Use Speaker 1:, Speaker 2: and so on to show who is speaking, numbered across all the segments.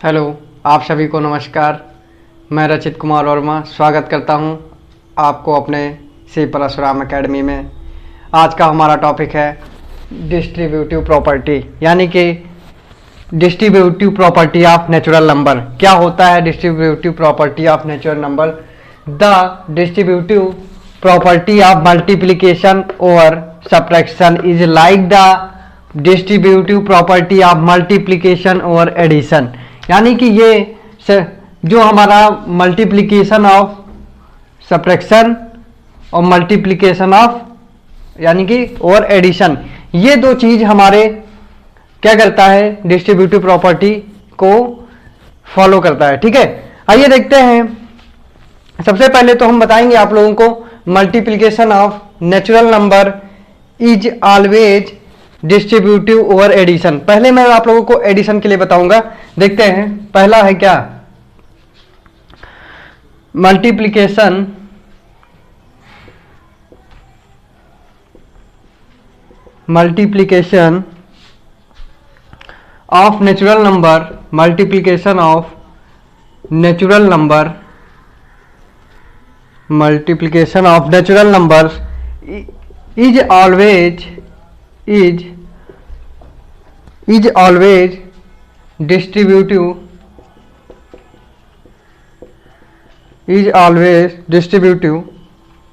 Speaker 1: Hello, आप सभी को नमस्कार। मैं रचित कुमार वर्मा स्वागत करता हूं आपको अपने श्री परशुराम एकेडमी में। आज का हमारा टॉपिक है डिस्ट्रीब्यूटिव प्रॉपर्टी, यानी कि distributive property of natural number. क्या होता है distributive property of natural number? The distributive property of multiplication और subtraction is like the distributive property of multiplication और एडिशन। यानी कि ये जो हमारा मल्टीप्लिकेशन ऑफ सब्ट्रैक्शन और मल्टीप्लिकेशन ऑफ यानी कि और एडिशन, ये दो चीज हमारे क्या करता है, डिस्ट्रीब्यूटिव प्रॉपर्टी को फॉलो करता है। ठीक है, आइए देखते हैं। सबसे पहले तो हम बताएंगे आप लोगों को multiplication of natural number is always distributive over addition. पहले मैं आप लोगों को एडिशन के लिए बताऊंगा। देखते हैं, पहला है क्या, multiplication of natural number, multiplication of natural number, multiplication of natural number is always distributive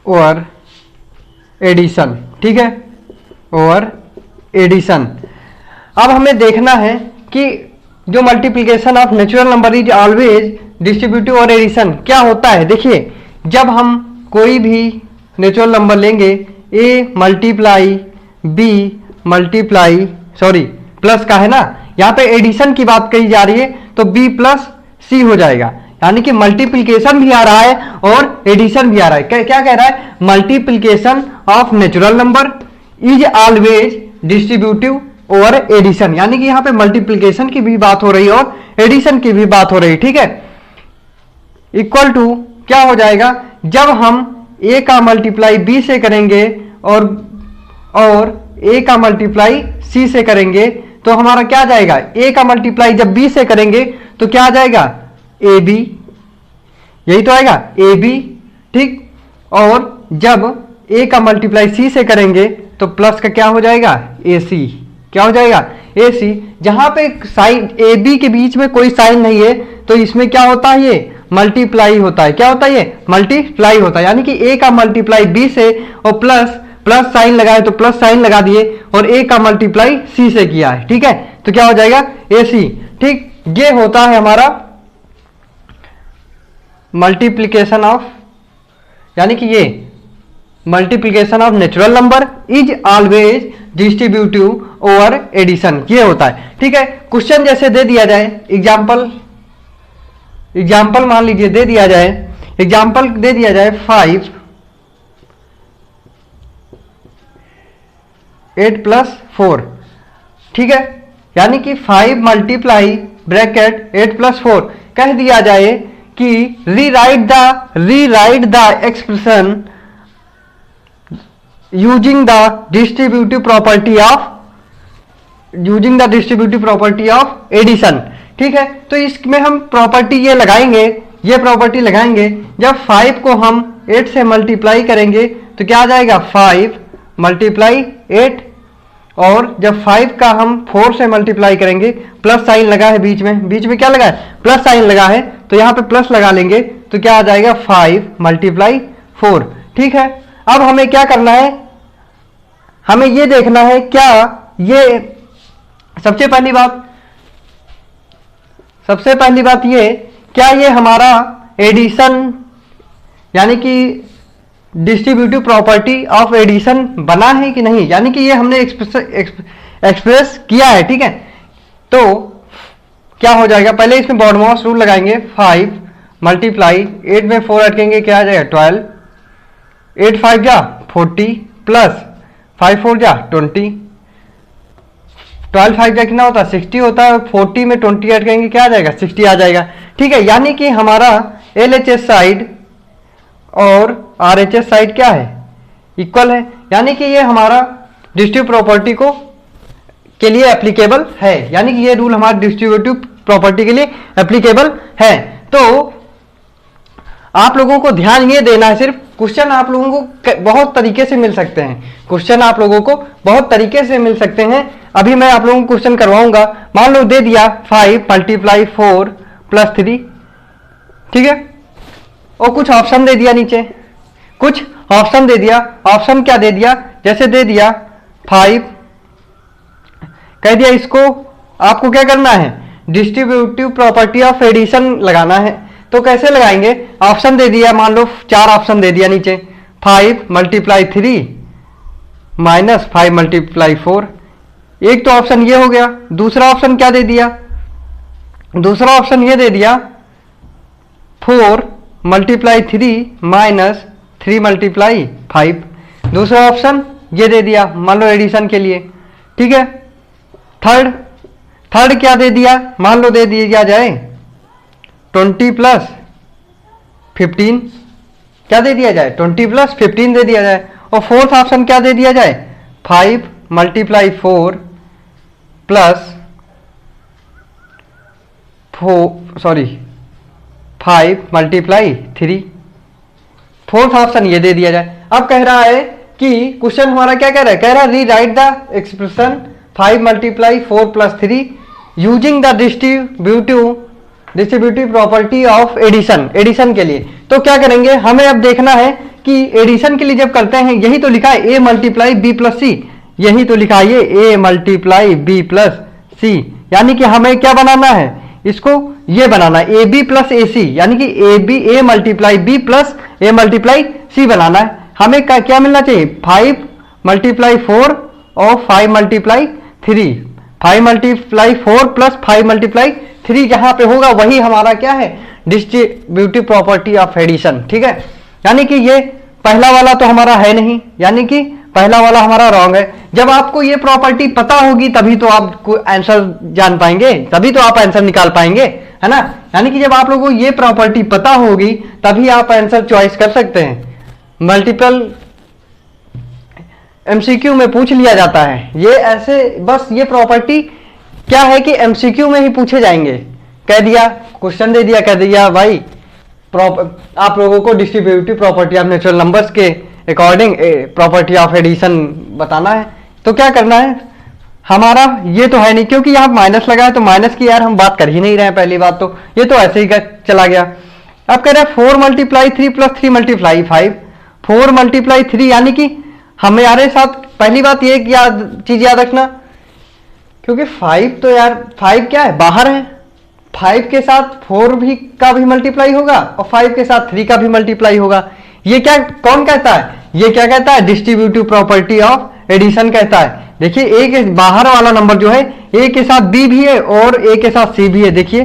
Speaker 1: over addition. ठीक है, ओवर एडिशन। अब हमें देखना है कि जो multiplication of natural number is always distributive और एडिशन क्या होता है। देखिए, जब हम कोई भी नेचुरल नंबर लेंगे, A multiply B multiply plus का है ना, यहाँ पे एडिशन की बात कही जा रही है तो बी प्लस सी हो जाएगा। यानी कि मल्टीप्लिकेशन भी आ रहा है और एडिशन भी आ रहा है। क्या कह रहा है, multiplication of natural number is always distributive over addition. यानी कि यहाँ पे मल्टीप्लिकेशन की भी बात हो रही है और एडिशन की भी बात हो रही है। ठीक है, इक्वल टू क्या हो जाएगा, जब हम ए का मल्टीप्लाई बी से करेंगे और ए का मल्टीप्लाई सी से करेंगे तो हमारा क्या आ जाएगा, ए का मल्टीप्लाई जब बी से करेंगे तो क्या आ जाएगा, ए बी, यही तो आएगा ए बी। ठीक, और जब ए का मल्टीप्लाई सी से करेंगे तो प्लस का क्या हो जाएगा, ए सी। क्या हो जाएगा, ए सी। जहां पे साइन ए बी के बीच में कोई साइन नहीं है तो इसमें क्या होता है, ये मल्टीप्लाई होता है। क्या होता है, ये मल्टीप्लाई होता है। यानी कि ए का मल्टीप्लाई बी से और प्लस साइन लगाए तो प्लस साइन लगा दिए और ए का मल्टीप्लाई सी से किया है। ठीक है, तो क्या हो जाएगा, ए सी। ठीक, ये होता है हमारा मल्टीप्लिकेशन ऑफ, यानी कि ये multiplication of natural number is always distributive over addition, ये होता है। ठीक है, क्वेश्चन जैसे दे दिया जाए, एग्जाम्पल मान लीजिए दे दिया जाए, एग्जाम्पल दे दिया जाए 5 8 प्लस 4। ठीक है, यानी कि 5 मल्टीप्लाई ब्रैकेट 8 प्लस 4 कह दिया जाए कि rewrite the expression using the distributive property of addition. ठीक है, तो इसमें हम प्रॉपर्टी ये प्रॉपर्टी लगाएंगे। जब 5 को हम 8 से मल्टीप्लाई करेंगे तो क्या आ जाएगा, 5 मल्टीप्लाई 8, और जब 5 का हम 4 से मल्टीप्लाई करेंगे, प्लस साइन लगा है बीच में क्या लगा है, प्लस साइन लगा है, तो यहाँ पे प्लस लगा लेंगे तो क्या आ जाएगा, 5 मल्टीप्लाई 4। ठीक है, अब हमें क्या करना है, हमें ये देखना है क्या ये सबसे पहली बात ये, क्या ये हमारा एडिशन यानी कि डिस्ट्रीब्यूटिव प्रॉपर्टी ऑफ एडिशन बना है कि नहीं, यानी कि ये हमने एक्सप्रेस किया है। ठीक है, तो क्या हो जाएगा, पहले इसमें बॉडमॉस रूल लगाएंगे। 5 मल्टीप्लाई 8 में 4 अटकेंगे, क्या आ जाएगा 12, 8 5 जा 40 प्लस 5 4 जा 20, 12 5 जा कितना होता है 60 होता है, 40 में 20 अटकेंगे, क्या आ जाएगा 60 आ जाएगा। ठीक है, यानी कि हमारा LHS साइड और RHS साइड क्या है, इक्वल है। यानी कि ये हमारा डिस्ट्रीब्यूटिव प्रॉपर्टी को के लिए एप्लीकेबल है, यानी कि ये रूल हमारा डिस्ट्रीब्यूटिव प्रॉपर्टी के लिए एप्लीकेबल है। तो आप लोगों को ध्यान ये देना है, सिर्फ क्वेश्चन आप लोगों को बहुत तरीके से मिल सकते हैं, क्वेश्चन आप लोगों को बहुत तरीके से मिल सकते हैं। अभी मैं आप लोगों को क्वेश्चन करवाऊंगा। मान लो दे दिया 5 × 4 + 3, ठीक है, और कुछ ऑप्शन दे दिया, नीचे कुछ ऑप्शन दे दिया। ऑप्शन क्या दे दिया, जैसे दे दिया 5, कह दिया इसको आपको क्या करना है, डिस्ट्रीब्यूटिव प्रॉपर्टी ऑफ एडिशन लगाना है। तो कैसे लगाएंगे, ऑप्शन दे दिया, मान लो 4 ऑप्शन दे दिया नीचे, 5 × 3 - 5 × 4। एक तो ऑप्शन ये हो गया। दूसरा ऑप्शन क्या दे दिया, दूसरा ऑप्शन ये दे दिया 4 × 3 - 3 × 5। दूसरा ऑप्शन ये दे दिया, मान लो एडिशन के लिए, ठीक है। थर्ड क्या दे दिया, मान लो दे दिया जाए 20 + 15, क्या दे दिया जाए, 20 + 15 दे दिया जाए। और फोर्थ ऑप्शन क्या दे दिया जाए, 5 × 4 5 × 3। फोर्थ ऑप्शन ये दे दिया जाए। अब कह रहा है कि क्वेश्चन हमारा क्या कह रहा है, कह रहा है rewrite the expression 5 × 4 + 3 using the distributive property of addition. Addition के लिए तो क्या करेंगे, हमें अब देखना है कि एडिशन के लिए जब करते हैं, यही तो लिखा है a × b + c, यही तो लिखा है ये a × b + c, यानी कि हमें क्या बनाना है, इसको ये बनाना है ab + ac, यानी कि a × b + a × c बनाना है। हमें क्या मिलना चाहिए, 5 × 4 और 5 × 3, 5 × 4 + 5 × 3 जहां पे होगा वही हमारा क्या है, डिस्ट्रीब्यूटिव प्रॉपर्टी ऑफ एडिशन, ठीक है। यानी कि ये पहला वाला तो हमारा है नहीं, यानी कि पहला वाला हमारा रॉन्ग है। जब आपको ये प्रॉपर्टी पता होगी तभी तो आप आंसर जान पाएंगे, तभी तो आप आंसर निकाल पाएंगे, है ना। यानी कि जब आप लोगों को ये प्रॉपर्टी पता होगी तभी आप आंसर चॉइस कर सकते हैं। मल्टीपल एमसीक्यू में पूछ लिया जाता है ये ऐसे, बस ये प्रॉपर्टी क्या है कि एमसीक्यू में ही पूछे जाएंगे। कह दिया, क्वेश्चन दे दिया, कह दिया भाई आप लोगों को distributive property of natural numbers के अकॉर्डिंग प्रॉपर्टी ऑफ एडिशन बताना है। तो क्या करना है, हमारा ये तो है नहीं, क्योंकि यहाँ माइनस लगा है तो माइनस की यार हम बात कर ही नहीं रहे हैं। पहली बात तो ये तो ऐसे ही चला गया। अब कह रहे हैं 4 × 3 + 3 × 5, 4 × 3, यानी कि हमारे साथ पहली बात ये चीज याद रखना, क्योंकि 5 तो यार 5 क्या है, बाहर है, 5 के साथ 4 का भी मल्टीप्लाई होगा और 5 के साथ 3 का भी मल्टीप्लाई होगा। ये क्या कौन कहता है, ये क्या कहता है, डिस्ट्रीब्यूटिव प्रॉपर्टी ऑफ एडिशन कहता है। देखिए ए के बाहर वाला नंबर जो है ए के साथ बी भी है और ए के साथ सी भी है, देखिए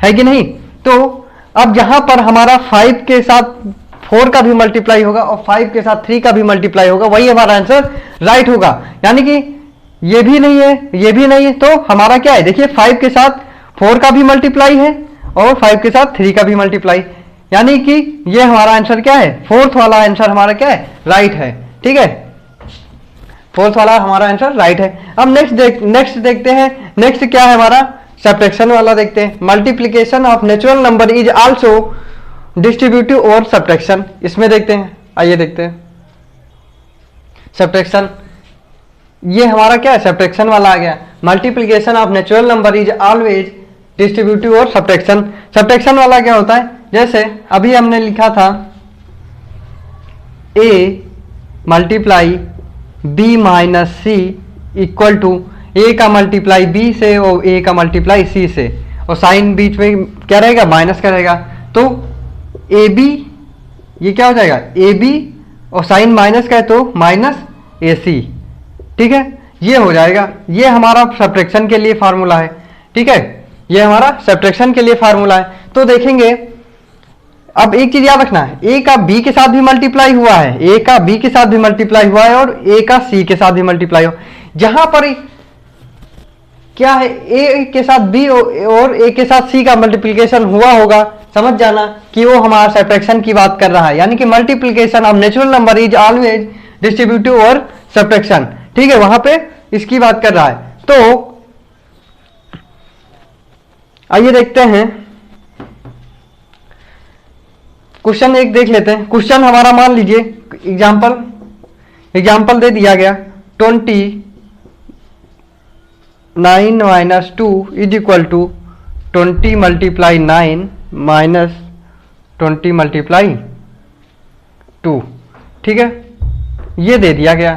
Speaker 1: है कि नहीं। तो अब यहां पर हमारा 5 के साथ 4 का भी मल्टीप्लाई होगा और 5 के साथ 3 का भी मल्टीप्लाई होगा, वही हमारा आंसर राइट होगा। यानी कि ये भी नहीं है, ये भी नहीं है, तो हमारा क्या है, देखिए 5 के साथ 4 का भी मल्टीप्लाई है और 5 के साथ 3 का भी मल्टीप्लाई, यानी कि ये हमारा आंसर क्या है, फोर्थ वाला आंसर हमारा क्या है, राइट है, ठीक है। फोर्थ वाला हमारा आंसर राइट है। अब नेक्स्ट देखते हैं, नेक्स्ट क्या है हमारा, सब्ट्रैक्शन वाला देखते हैं। Multiplication of natural number is also distributive और सब्ट्रैक्शन, इसमें देखते हैं, आइए देखते हैं सब्ट्रैक्शन। ये हमारा क्या है, सब्ट्रैक्शन वाला आ गया। Multiplication of natural number is always distributive और सब्ट्रैक्शन। सब्ट्रैक्शन वाला क्या होता है, जैसे अभी हमने लिखा था a × b - c equal to a का मल्टीप्लाई b से और a का मल्टीप्लाई c से, और साइन बीच में क्या रहेगा, माइनस का रहेगा। तो ab ये क्या हो जाएगा, ab और साइन माइनस का है तो -ac, ठीक है, ये हो जाएगा। ये हमारा सब्ट्रैक्शन के लिए फार्मूला है, ठीक है, ये हमारा सब्ट्रैक्शन के लिए फार्मूला है। तो देखेंगे, अब एक चीज याद रखना है, ए का बी के साथ भी मल्टीप्लाई हुआ है, ए का बी के साथ भी मल्टीप्लाई हुआ है और ए का सी के साथ भी मल्टीप्लाई हुआ। जहां पर क्या है, ए के साथ बी और ए के साथ सी का मल्टीप्लीकेशन हुआ होगा, समझ जाना कि वो हमारा सब्ट्रैक्शन की बात कर रहा है। यानी कि multiplication of natural number is always distributive और सब्ट्रैक्शन, ठीक है, वहां पे इसकी बात कर रहा है। तो आइए देखते हैं क्वेश्चन एक देख लेते हैं। क्वेश्चन हमारा मान लीजिए एग्जाम्पल दे दिया गया 29 minus 2 is equal to 20 multiply 9 minus 20 multiply 2। ठीक है, ये दे दिया गया,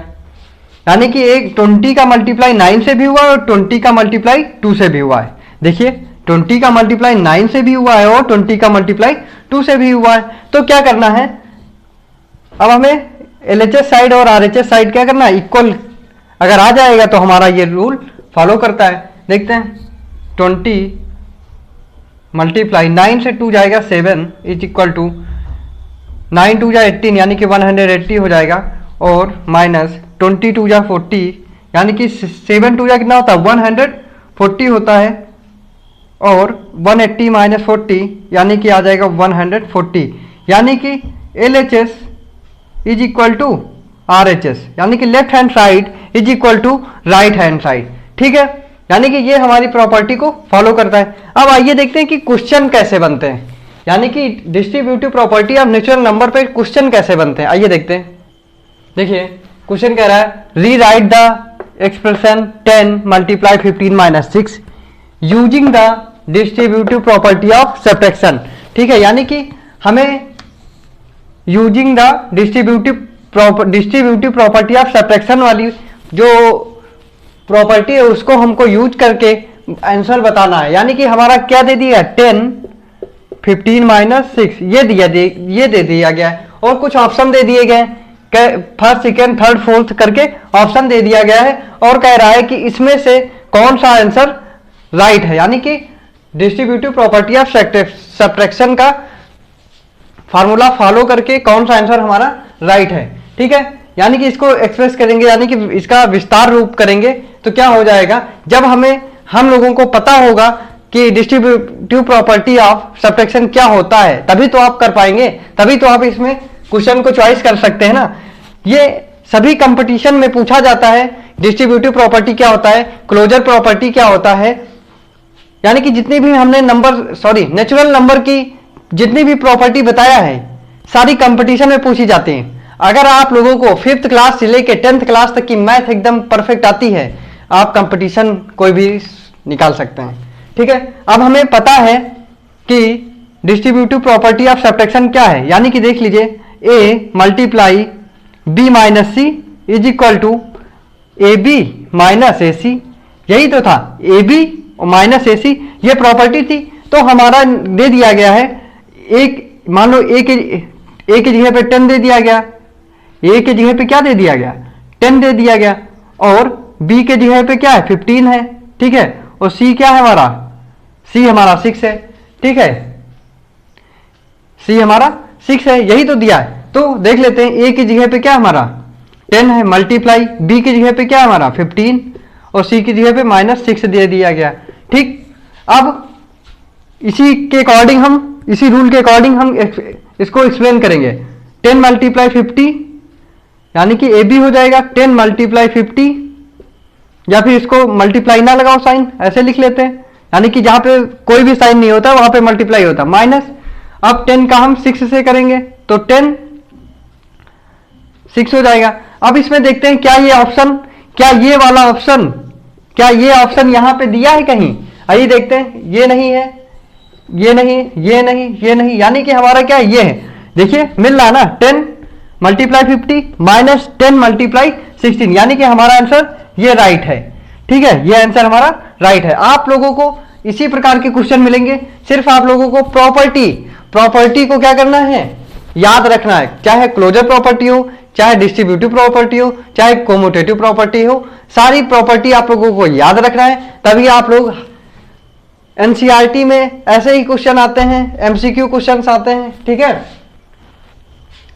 Speaker 1: यानी कि एक 20 का मल्टीप्लाई 9 से भी हुआ है और 20 का मल्टीप्लाई 2 से भी हुआ है। देखिए 20 का मल्टीप्लाई 9 से भी हुआ है और 20 का मल्टीप्लाई 2 से भी हुआ है। तो क्या करना है, अब हमें LHS साइड और RHS साइड क्या करना है, इक्वल अगर आ जाएगा तो हमारा ये रूल फॉलो करता है। देखते हैं 20 मल्टीप्लाई 9 से 2 जाएगा 7 इज इक्वल टू 9 2 जा 18 यानी कि 180 हो जाएगा, और माइनस 20 2 जा 40 यानी कि 7 2 जा कितना होता है 140 होता है, और 180 माइनस 40 यानी कि आ जाएगा 140, यानी कि LHS is equal to RHS, यानी कि left hand side is equal to right hand side. ठीक है, यानी कि ये हमारी प्रॉपर्टी को फॉलो करता है। अब आइए देखते हैं कि क्वेश्चन कैसे बनते हैं, यानी कि distributive property of natural number पे क्वेश्चन कैसे बनते हैं। आइए देखते हैं। देखिए क्वेश्चन कह रहा है री right the expression 10 multiply 15 minus 6 using the distributive property of subtraction. ठीक है, यानी कि हमें using the distributive property of subtraction वाली जो प्रॉपर्टी है उसको हमको यूज करके आंसर बताना है। यानी कि हमारा क्या दे दिया 10 15 माइनस 6 ये दे दिया गया है, और कुछ ऑप्शन दे दिए गए, फर्स्ट सेकेंड थर्ड फोर्थ करके ऑप्शन दे दिया गया है, और कह रहा है कि इसमें से कौन सा आंसर राइट है। यानी कि डिस्ट्रीब्यूटिव प्रॉपर्टी ऑफ सब्ट्रैक्शन का फार्मूला फॉलो करके कौन सा आंसर हमारा राइट है। ठीक है, यानी कि इसको एक्सप्रेस करेंगे, यानी कि इसका विस्तार रूप करेंगे तो क्या हो जाएगा, जब हम लोगों को पता होगा कि डिस्ट्रीब्यूटिव प्रॉपर्टी ऑफ सब्ट्रैक्शन क्या होता है, तभी तो आप कर पाएंगे, तभी तो आप इसमें क्वेश्चन को चॉइस कर सकते हैं ना। ये सभी कंपटीशन में पूछा जाता है, डिस्ट्रीब्यूटिव प्रॉपर्टी क्या होता है, क्लोजर प्रॉपर्टी क्या होता है, यानी कि जितनी भी हमने नेचुरल नंबर की जितनी भी प्रॉपर्टी बताया है सारी कंपटीशन में पूछी जाती हैं। अगर आप लोगों को 5th क्लास से लेकर 10th क्लास तक की मैथ एकदम परफेक्ट आती है, आप कंपटीशन कोई भी निकाल सकते हैं। ठीक है, अब हमें पता है कि डिस्ट्रीब्यूटिव प्रॉपर्टी ऑफ सब्ट्रैक्शन क्या है, यानी कि देख लीजिए A multiply B minus C is equal to AB minus AC, यही तो था AB माइनस AC, ये प्रॉपर्टी थी। तो हमारा दे दिया गया है एक, मान लो A की जगह पे 10 दे दिया गया, A की जगह पे क्या दे दिया गया 10 दे दिया गया, और B के जगह पे क्या है 15 है। ठीक है, और C क्या है हमारा, C हमारा 6 है। ठीक है, C हमारा 6 है, यही तो दिया है। तो देख लेते हैं A की जगह पे क्या हमारा 10 है, मल्टीप्लाई B की जगह पे क्या है हमारा 15, और C की जगह पे माइनस 6 दे दिया गया। ठीक, अब इसी रूल के अकॉर्डिंग हम इसको एक्सप्लेन करेंगे। 10 मल्टीप्लाई 50 यानी कि AB हो जाएगा 10 मल्टीप्लाई 50, या फिर इसको मल्टीप्लाई ना लगाओ साइन, ऐसे लिख लेते हैं, यानी कि जहां पे कोई भी साइन नहीं होता वहां पे मल्टीप्लाई होता, माइनस। अब 10 का हम 6 से करेंगे तो 10 6 हो जाएगा। अब इसमें देखते हैं क्या ये ऑप्शन यहां पे दिया है कहीं, आइए देखते हैं। ये नहीं है, ये नहीं, यानी कि हमारा क्या ये है, देखिए मिल रहा ना 10 मल्टीप्लाई 50 माइनस 10 मल्टीप्लाई 16, यानी कि हमारा आंसर ये राइट है। ठीक है, ये आंसर हमारा राइट है। आप लोगों को इसी प्रकार के क्वेश्चन मिलेंगे, सिर्फ आप लोगों को प्रॉपर्टी को क्या करना है, याद रखना है, चाहे क्लोजर प्रॉपर्टी हो, चाहे डिस्ट्रीब्यूटिव प्रॉपर्टी हो, चाहे कोम्यूटेटिव प्रॉपर्टी हो, सारी प्रॉपर्टी आप लोगों को याद रखना है, तभी आप लोग एनसीईआरटी में ऐसे ही क्वेश्चन आते हैं, एमसीक्यू क्वेश्चंस आते हैं। ठीक है,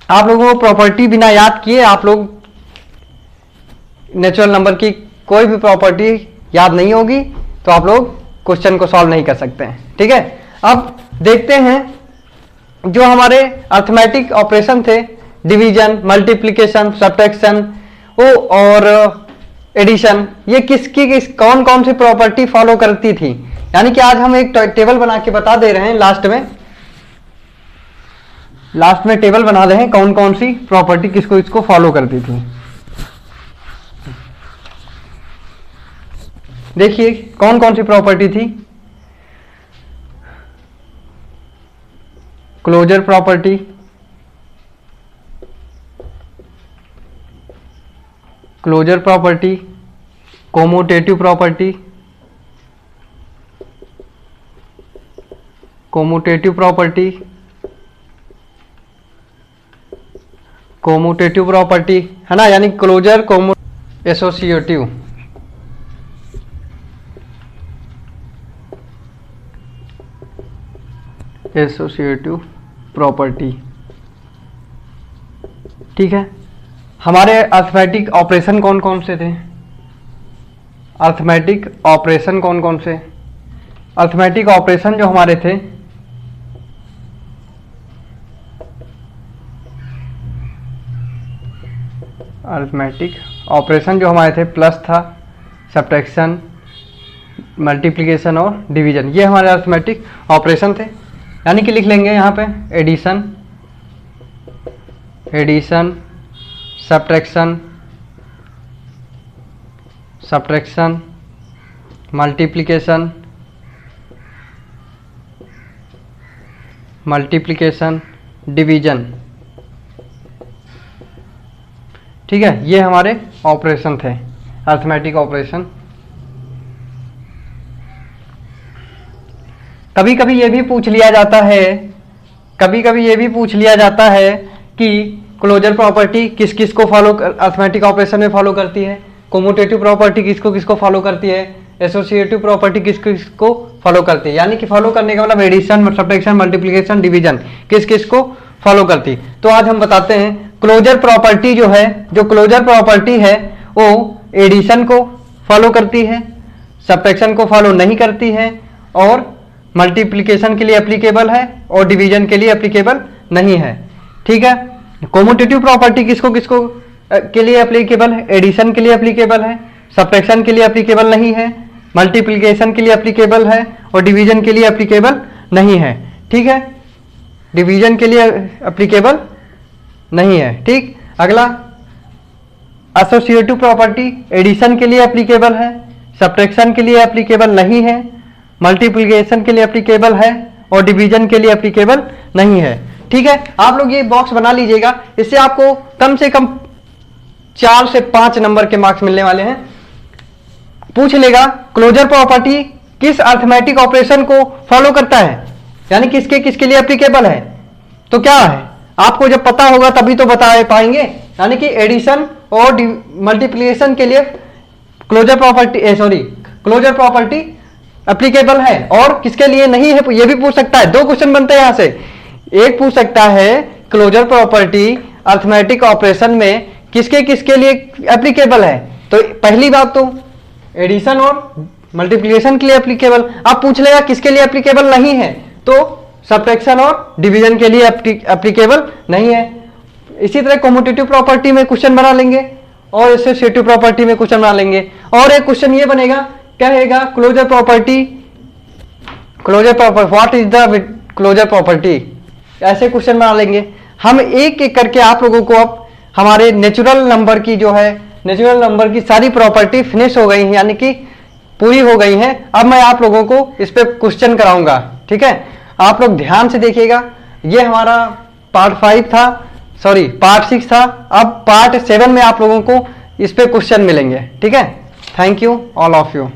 Speaker 1: आप लोगों को प्रॉपर्टी बिना याद किए आप लोग नेचुरल नंबर की कोई भी प्रॉपर्टी याद नहीं होगी तो आप लोग क्वेश्चन को सॉल्व नहीं कर सकते हैं। ठीक है, अब देखते हैं जो हमारे अर्थमेटिक ऑपरेशन थे, डिवीजन, मल्टीप्लिकेशन, सब्ट्रैक्शन और एडिशन, ये कौन कौन सी प्रॉपर्टी फॉलो करती थी, यानी कि आज हम एक टेबल बना के बता दे रहे हैं, लास्ट में टेबल बना रहे हैं कौन कौन सी प्रॉपर्टी किसको इसको फॉलो करती थी। देखिए कौन कौन सी प्रॉपर्टी थी। क्लोजर प्रॉपर्टी, कोमोटेटिव प्रॉपर्टी, कोमोटेटिव प्रॉपर्टी है ना, यानी क्लोजर एसोसिएटिव प्रॉपर्टी। ठीक है, हमारे अर्थमेटिक ऑपरेशन कौन कौन से थे? अर्थमेटिक ऑपरेशन कौन कौन से? अर्थमेटिक ऑपरेशन जो हमारे थे प्लस था, सब्ट्रैक्शन, मल्टीप्लिकेशन और डिवीजन, ये हमारे अर्थमेटिक ऑपरेशन थे। यानी कि लिख लेंगे यहाँ पे एडिशन, सब्ट्रैक्शन, मल्टीप्लिकेशन, डिवीजन। ठीक है, ये हमारे ऑपरेशन थे, अर्थमेटिक ऑपरेशन। कभी कभी ये भी पूछ लिया जाता है कि क्लोजर प्रॉपर्टी किस किस को फॉलो अर्थमेटिक ऑपरेशन में फॉलो करती है, कोमोटेटिव प्रॉपर्टी किसको किसको फॉलो करती है, एसोसिएटिव प्रॉपर्टी किस किस को फॉलो करती है। यानी कि फॉलो करने का मतलब एडिशन, सब्ट्रैक्शन, मल्टीप्लिकेशन, डिवीजन किस किस को फॉलो करती। तो आज हम बताते हैं क्लोजर प्रॉपर्टी जो क्लोजर प्रॉपर्टी है वो एडिशन को फॉलो करती है, सब्ट्रैक्शन को फॉलो नहीं करती है और मल्टीप्लिकेशन के लिए एप्लीकेबल है और डिवीजन के लिए एप्लीकेबल नहीं है। ठीक है, कोमोटेटिव प्रॉपर्टी किसको किसको के लिए एप्लीकेबल है? एडिशन के लिए एप्लीकेबल है, सब्ट्रैक्शन के लिए एप्लीकेबल नहीं है, मल्टीप्लिकेशन के लिए एप्लीकेबल है और डिवीजन के लिए एप्लीकेबल नहीं है। ठीक है, डिवीजन के लिए एप्लीकेबल नहीं है। ठीक, अगला एसोसिएटिव प्रॉपर्टी एडिशन के लिए एप्लीकेबल है, सब्ट्रैक्शन के लिए एप्लीकेबल नहीं है, मल्टीप्लिकेशन के लिए एप्लीकेबल है और डिवीजन के लिए एप्लीकेबल नहीं है। ठीक है, आप लोग ये बॉक्स बना लीजिएगा, इससे आपको कम से कम 4 से 5 नंबर के मार्क्स मिलने वाले हैं। पूछ लेगा क्लोजर प्रॉपर्टी किस अर्थमेटिक ऑपरेशन को फॉलो करता है, यानी किसके किसके लिए एप्लीकेबल है। तो क्या है, आपको जब पता होगा तभी तो बता पाएंगे। यानी कि एडिशन और मल्टीप्लिकेशन के लिए क्लोजर प्रॉपर्टी एप्लीकेबल है और किसके लिए नहीं है, ये भी पूछ सकता है। 2 क्वेश्चन बनते हैं यहां से। एक पूछ सकता है क्लोजर प्रॉपर्टी अर्थमेटिक ऑपरेशन में किसके किसके लिए एप्लीकेबल है, तो पहली बात तो एडिशन और मल्टीप्लिकेशन के लिए एप्लीकेबल। अब पूछ लेगा किसके लिए एप्लीकेबल नहीं है, तो सब्ट्रैक्शन और डिवीजन के लिए एप्लीकेबल नहीं है। इसी तरह कोमोटेटिव प्रॉपर्टी में क्वेश्चन बना लेंगे और एसोसिएटिव प्रॉपर्टी में क्वेश्चन बना लेंगे। और एक क्वेश्चन ये बनेगा, कहेगा closure property what is the closure property, ऐसे क्वेश्चन बना लेंगे। हम एक एक करके आप लोगों को अब हमारे नेचुरल नंबर की सारी प्रॉपर्टी फिनिश हो गई है, यानी कि पूरी हो गई हैं। अब मैं आप लोगों को इस पे क्वेश्चन कराऊंगा। ठीक है, आप लोग ध्यान से देखिएगा। ये हमारा पार्ट 6 था। अब पार्ट 7 में आप लोगों को इस पे क्वेश्चन मिलेंगे। ठीक है, thank you all of you.